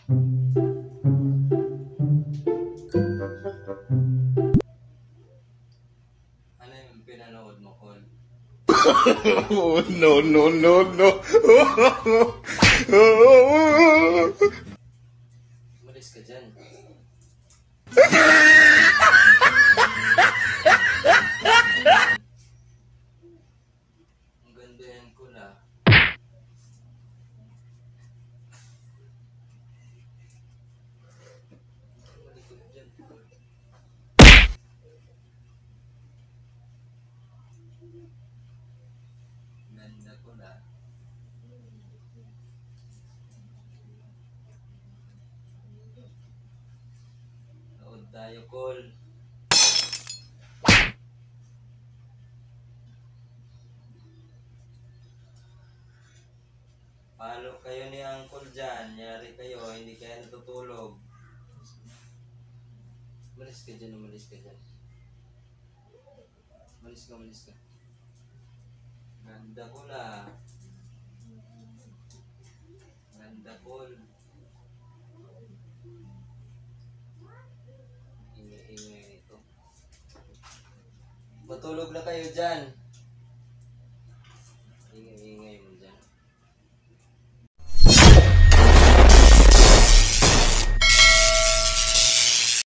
Ano yung pinanood mo, Col? Oh, no, no, no, no. Umalis ka dyan. Ang ganda yan, Col, ah. Malikot dyan, Col. Ganda, Col, ah. Nood tayo, Col. Palo kayo ni Uncle dyan. Yari kayo, hindi kayo natutulog. Umalis ka dyan, umalis ka dyan. Umalis ka, umalis ka. Ganda, Col, ah. Ganda, Col. Ingay-ingay ito. Matulog na kayo dyan.